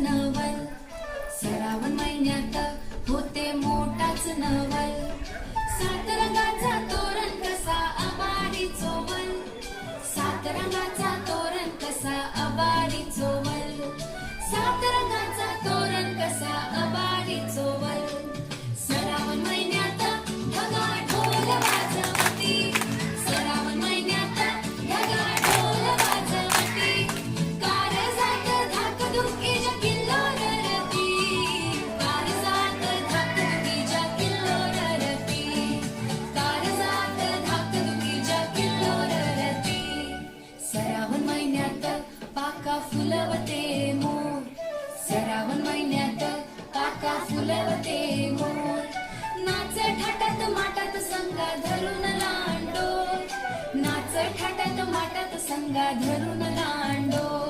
नवल, श्रावण महिन्यात होते मोठाच नवल. सात रंगाचा तोरण कसा आबाडी चोवल, सात रंगाचा तोरण कसा आबाडी चोवल, सात रंगाचा तोरण कसा आबाडी चोवल. श्रावण महिन्यात ढगा ढोल वाजवती, श्रावण महिन्यात ढगा ढोल वाजवती. कारजात धाकधुकीच्या किल्लोळ रती, कारजात धाकधुकीच्या किल्लोळ रती, कारजात धाकधुकीच्या किल्लोळ रती. श्रावण महिन्यात पाका फुलवते मोर, श्रावण महिन्यात पाका फुलवते मोर. नाच ठाटात माटात संगा धरून लांडो, नाच ठाटात माटात संगा धरून लांडो.